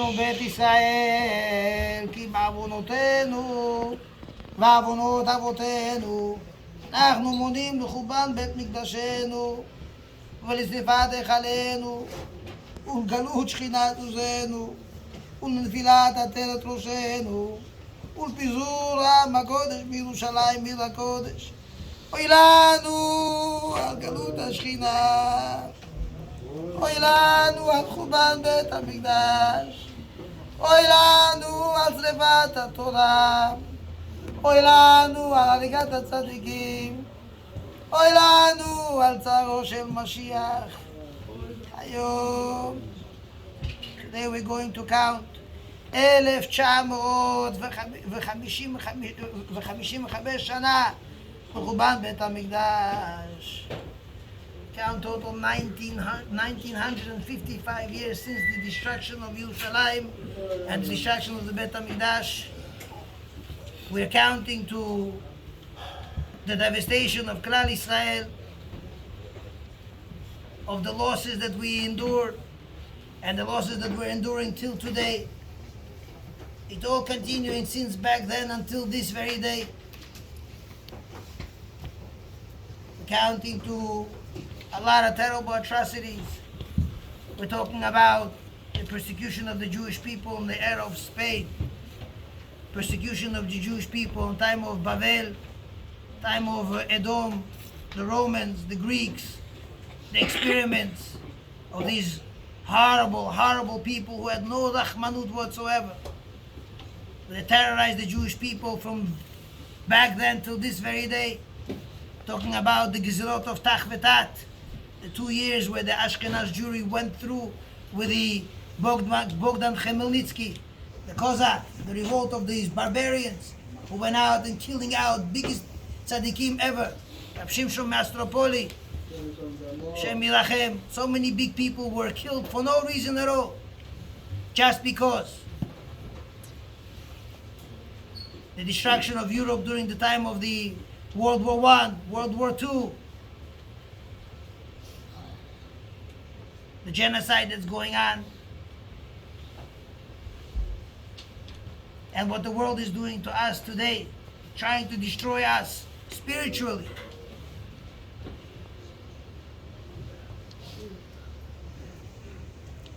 אנו בית ישראל, כי בעוונותינו ועוונות אבותינו אנחנו מונים לחורבן בית מקדשנו ולשרפת היכלנו ולגלות שכינת עוזנו ולנפילת עטרת ראשנו ולפיזור עם הקודש בירושלים עיר הקודש. אוי לנו על גלות השכינה, אוי לנו על חורבן בית המקדש, אוי לנו על שרפת התורה, אוי לנו על הריגת הצדיקים, אוי לנו על צערו של משיח. היום, today we're going to count 1955 שנה לחורבן בית המקדש. Count total 1955 years since the destruction of Yerushalayim and the destruction of the Beit HaMikdash. We're counting to the devastation of Klal Israel, of the losses that we endured and the losses that we're enduring till today. It all continuing since back then until this very day. Counting to a lot of terrible atrocities. We're talking about the persecution of the Jewish people in the era of Spain, persecution of the Jewish people in time of Babel, time of Edom, the Romans, the Greeks, the experiments of these horrible, horrible people who had no rachmanut whatsoever. They terrorized the Jewish people from back then till this very day. Talking about the Gezerot of Tach V'Tat, the 2 years where the Ashkenaz Jewry went through with the Bogdan Khmelnytsky, the Cossack, the revolt of these barbarians who went out and killing out biggest tzaddikim ever, Rav Shimshon Mastropoli, Shem Yirachem. So many big people were killed for no reason at all, just because. The destruction of Europe during the time of the World War I, World War II, the genocide that's going on, and what the world is doing to us today, trying to destroy us spiritually.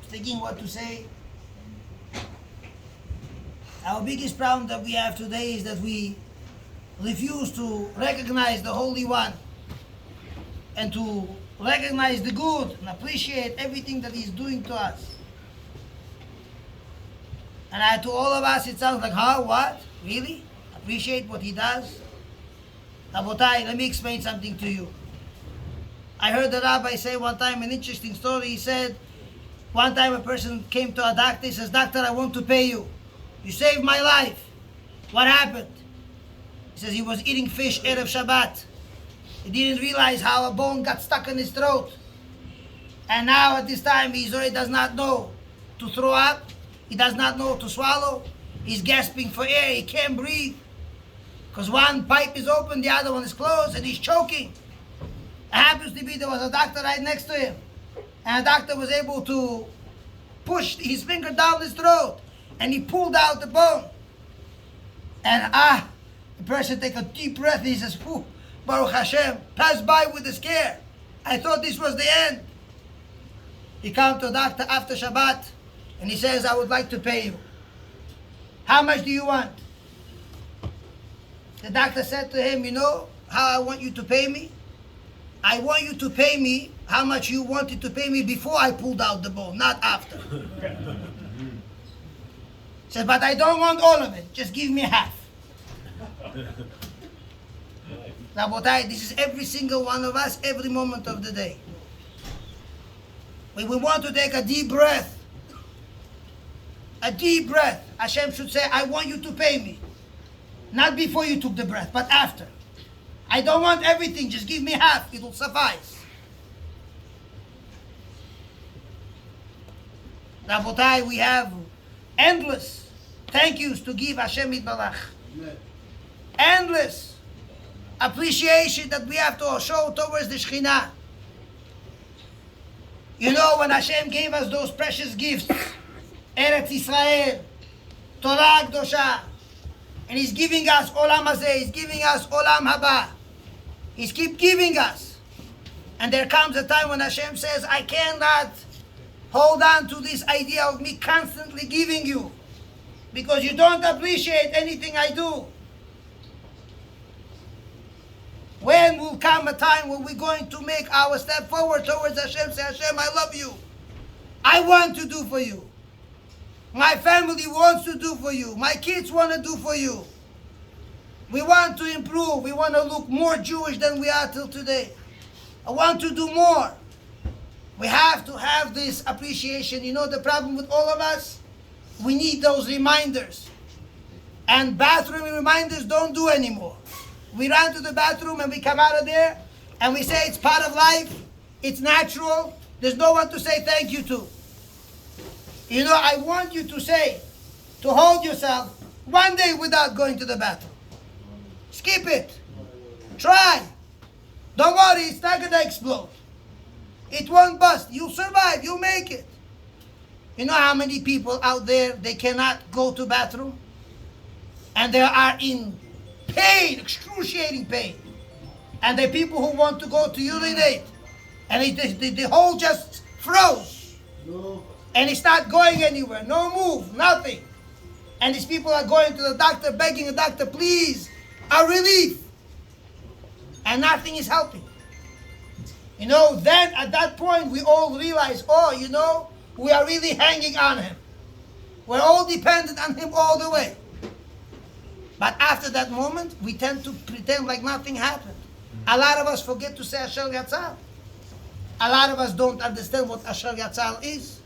Thinking what to say. Our biggest problem that we have today is that we refuse to recognize the Holy One and to recognize the good and appreciate everything that He's doing to us. And to all of us it sounds like, huh, what? Really? Appreciate what He does? Rabotai, let me explain something to you. I heard the rabbi say one time an interesting story. He said, one time a person came to a doctor, he says, "Doctor, I want to pay you. You saved my life. What happened?" He says he was eating fish Erev Shabbat. He didn't realize how a bone got stuck in his throat. And now at this time he already does not know to throw up. He does not know to swallow. He's gasping for air. He can't breathe. Because one pipe is open, the other one is closed, and he's choking. It happens to be there was a doctor right next to him. And the doctor was able to push his finger down his throat. And he pulled out the bone. And the person take a deep breath. He says, "Whew, Baruch Hashem, passed by with a scare. I thought this was the end." He comes to the doctor after Shabbat. And he says, "I would like to pay you. How much do you want?" The doctor said to him, "You know how I want you to pay me? I want you to pay me how much you wanted to pay me before I pulled out the bone, not after." He says, "But I don't want all of it. Just give me half." Rabotai, this is every single one of us, every moment of the day. When we want to take a deep breath, Hashem should say, "I want you to pay me." Not before you took the breath, but after. I don't want everything, just give me half, it will suffice. Rabotai, we have endless thank yous to give Hashem Yitbarach. Endless appreciation that we have to show towards the Shekhinah. You know, when Hashem gave us those precious gifts, Eretz Israel, Torah Kdosha. And He's giving us Olam Hazeh, He's giving us Olam Haba. He's keep giving us. And there comes a time when Hashem says, I cannot hold on to this idea of me constantly giving you, because you don't appreciate anything I do. When will come a time when we're going to make our step forward towards Hashem, say, Hashem, I love you. I want to do for you. My family wants to do for you. My kids want to do for you. We want to improve. We want to look more Jewish than we are till today. I want to do more. We have to have this appreciation. You know the problem with all of us? We need those reminders. And bathroom reminders don't do anymore. We run to the bathroom and we come out of there and we say it's part of life. It's natural. There's no one to say thank you to. You know, I want you to say, to hold yourself one day without going to the bathroom. Skip it. Try. Don't worry, it's not going to explode. It won't bust. You'll survive. You'll make it. You know how many people out there, they cannot go to bathroom? And they are in pain, excruciating pain. And the people who want to go to urinate, and the hole just froze. No. And it's not going anywhere. No move, nothing. And these people are going to the doctor, begging the doctor, please, a relief. And nothing is helping. You know, then at that point we all realize, oh, you know, we are really hanging on Him. We're all dependent on Him all the way. But after that moment, we tend to pretend like nothing happened. A lot of us forget to say Asher Yatzal. A lot of us don't understand what Asher Yatzal is.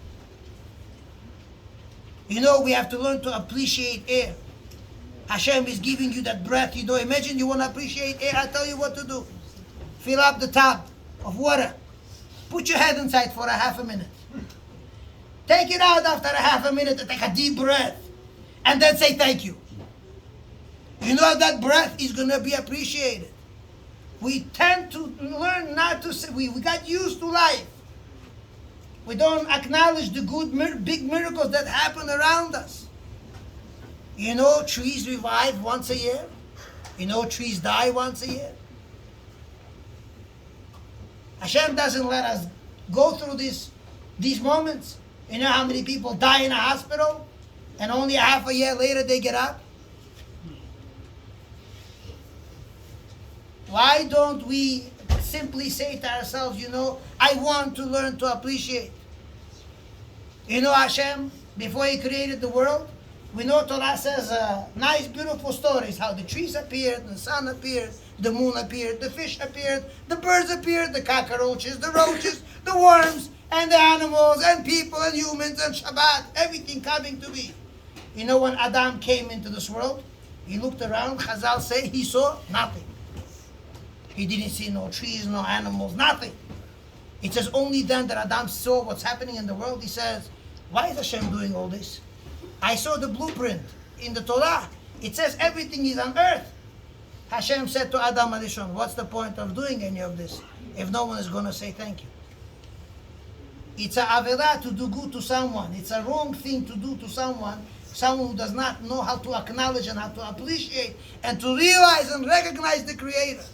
You know, we have to learn to appreciate air. Hashem is giving you that breath. You know, imagine you want to appreciate air. I tell you what to do. Fill up the tub of water. Put your head inside for a half a minute. Take it out after a half a minute and take a deep breath. And then say thank you. You know that breath is going to be appreciated. We tend to learn not to say, we got used to life. We don't acknowledge the good, big miracles that happen around us. You know, trees revive once a year. You know, trees die once a year. Hashem doesn't let us go through these moments. You know how many people die in a hospital and only a half a year later they get up? Why don't we simply say to ourselves, you know, I want to learn to appreciate. You know, Hashem, before He created the world, we know Torah says nice, beautiful stories, how the trees appeared, the sun appeared, the moon appeared, the fish appeared, the birds appeared, the cockroaches, the roaches, the worms, and the animals, and people, and humans, and Shabbat, everything coming to be. You know, when Adam came into this world, he looked around, Chazal say, he saw nothing. He didn't see no trees, no animals, nothing. It says only then that Adam saw what's happening in the world. He says, why is Hashem doing all this? I saw the blueprint in the Torah. It says everything is on earth. Hashem said to Adam Arishon, what's the point of doing any of this if no one is going to say thank you? It's a avera to do good to someone. It's a wrong thing to do to someone who does not know how to acknowledge and how to appreciate and to realize and recognize the Creator.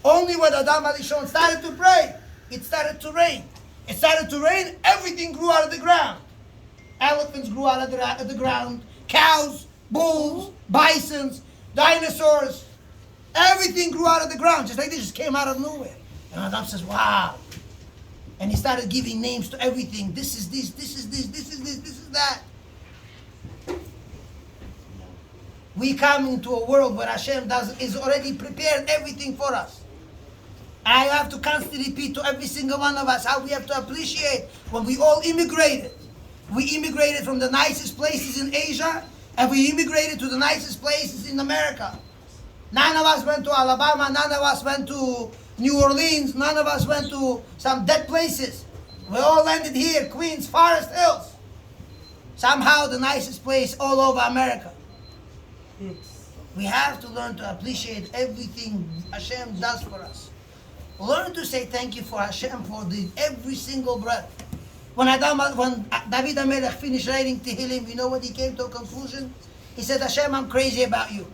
Only when Adam Arishon started to pray, it started to rain. It started to rain, everything grew out of the ground. Elephants grew out of the ground, cows, bulls, bisons, dinosaurs, everything grew out of the ground, just like they just came out of nowhere. And Adam says, wow. And he started giving names to everything. This is this, this is this, this is this, this is that. We come into a world where Hashem is already prepared everything for us. I have to constantly repeat to every single one of us how we have to appreciate when we all immigrated. We immigrated from the nicest places in Asia, and we immigrated to the nicest places in America. None of us went to Alabama, none of us went to New Orleans, none of us went to some dead places. We all landed here, Queens, Forest Hills. Somehow the nicest place all over America. We have to learn to appreciate everything Hashem does for us. Learn to say thank you for Hashem for every single breath. When David HaMelech finished writing Tehillim, you know what he came to a conclusion? He said, Hashem, I'm crazy about you.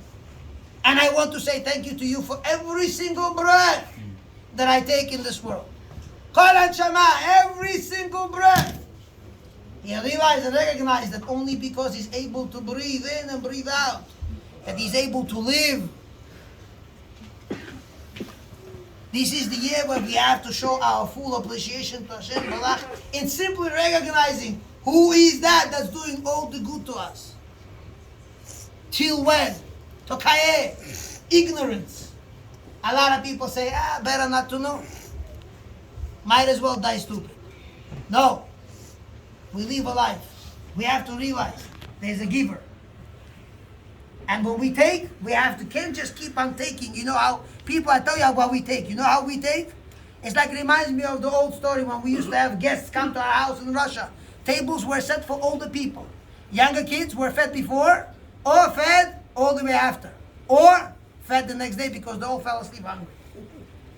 And I want to say thank you to you for every single breath that I take in this world. Kol Hanshama, every single breath. He realized and recognized that only because he's able to breathe in and breathe out, that he's able to live. This is the year where we have to show our full appreciation to Hashem Balach in simply recognizing who is that's doing all the good to us. Till when? Tokaye, ignorance. A lot of people say, better not to know. Might as well die stupid. No. We live a life. We have to realize there's a giver. And when we take, we can't just keep on taking. You know how people, I tell you what we take. You know how we take? It's like, it reminds me of the old story when we used to have guests come to our house in Russia. Tables were set for older people. Younger kids were fed before, or fed all the way after. Or fed the next day because they all fell asleep hungry.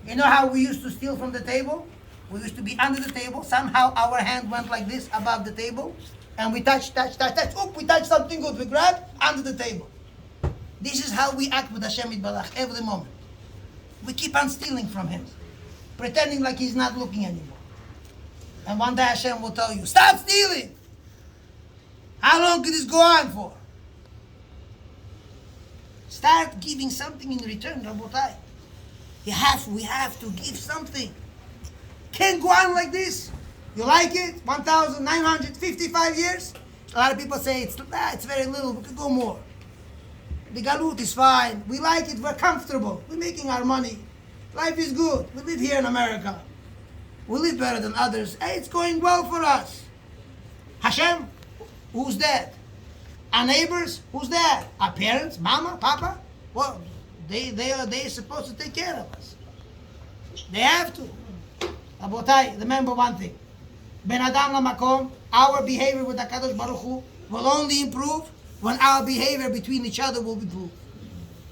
You know how we used to steal from the table? We used to be under the table. Somehow our hand went like this above the table. And we touch. Oop, we touch something good. We grab under the table. This is how we act with Hashem Yitbarach every moment. We keep on stealing from Him, pretending like He's not looking anymore. And one day Hashem will tell you, stop stealing! How long could this go on for? Start giving something in return, Rabotai. We have to give something. Can't go on like this. You like it? 1,955 years? A lot of people say it's very little, we could go more. The galut is fine. We like it. We're comfortable. We're making our money. Life is good. We live here in America. We live better than others. Hey, it's going well for us. Hashem, who's that? Our neighbors, who's that? Our parents, mama, papa? Well, they're supposed to take care of us. They have to. Rabotai, remember one thing. Ben Adam Lamakom, our behavior with HaKadosh Baruch Hu will only improve when our behavior between each other will be improved.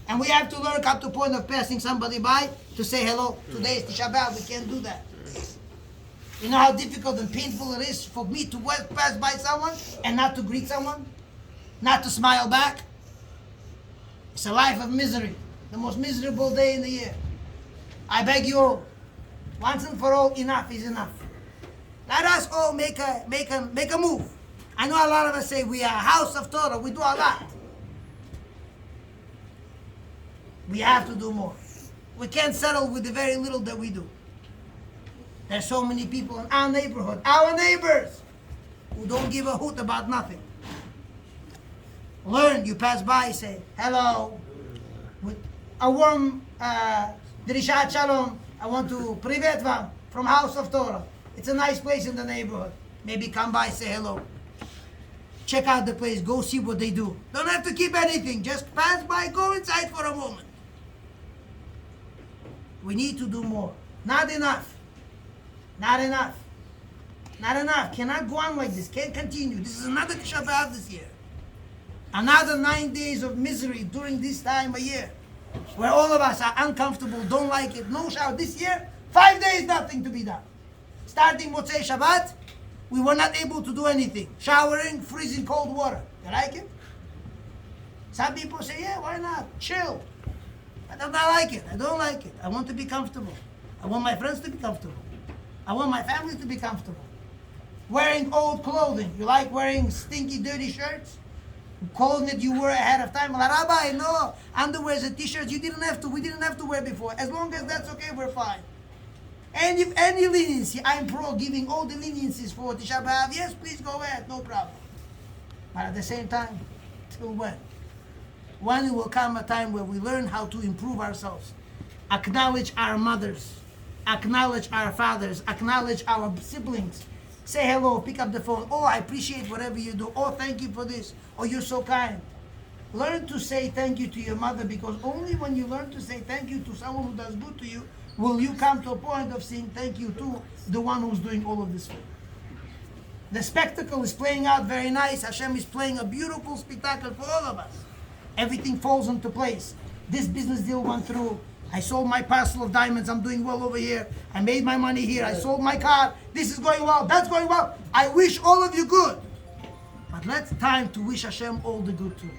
And we have to learn up to the point of passing somebody by to say hello. Today is Tisha B'Av, we can't do that. You know how difficult and painful it is for me to pass by someone and not to greet someone? Not to smile back? It's a life of misery. The most miserable day in the year. I beg you all, once and for all, enough is enough. Let us all make a move. I know a lot of us say we are a house of Torah. We do a lot. We have to do more. We can't settle with the very little that we do. There's so many people in our neighborhood, our neighbors, who don't give a hoot about nothing. Learn, you pass by, say, hello. With a warm Drishat Shalom. I want to privet vam from House of Torah. It's a nice place in the neighborhood. Maybe come by, say hello. Check out the place, go see what they do. Don't have to keep anything, just pass by, go inside for a moment. We need to do more. Not enough. Not enough. Not enough. Cannot go on like this. Can't continue. This is another Tisha B'Av this year. Another 9 days of misery during this time of year. Where all of us are uncomfortable, don't like it, no shower. This year, 5 days, nothing to be done. Starting Motzei Shabbat, we were not able to do anything. Showering, freezing cold water. You like it? Some people say, yeah, why not? Chill. I don't like it. I don't like it. I want to be comfortable. I want my friends to be comfortable. I want my family to be comfortable. Wearing old clothing. You like wearing stinky, dirty shirts? Clothing that you wore ahead of time. Well, Rabbi, no, underwears and t-shirts we didn't have to wear before. As long as that's okay, we're fine. And if any leniency, I'm pro giving all the leniencies for Tisha B'Av. Yes, please go ahead, no problem. But at the same time, till when? When it will come a time where we learn how to improve ourselves, acknowledge our mothers, acknowledge our fathers, acknowledge our siblings. Say hello, pick up the phone. Oh, I appreciate whatever you do. Oh, thank you for this. Oh, you're so kind. Learn to say thank you to your mother, because only when you learn to say thank you to someone who does good to you, will you come to a point of saying thank you to the one who's doing all of this for you. The spectacle is playing out very nice. Hashem is playing a beautiful spectacle for all of us. Everything falls into place. This business deal went through. I sold my parcel of diamonds. I'm doing well over here. I made my money here. I sold my car. This is going well. That's going well. I wish all of you good. But let's time to wish Hashem all the good too.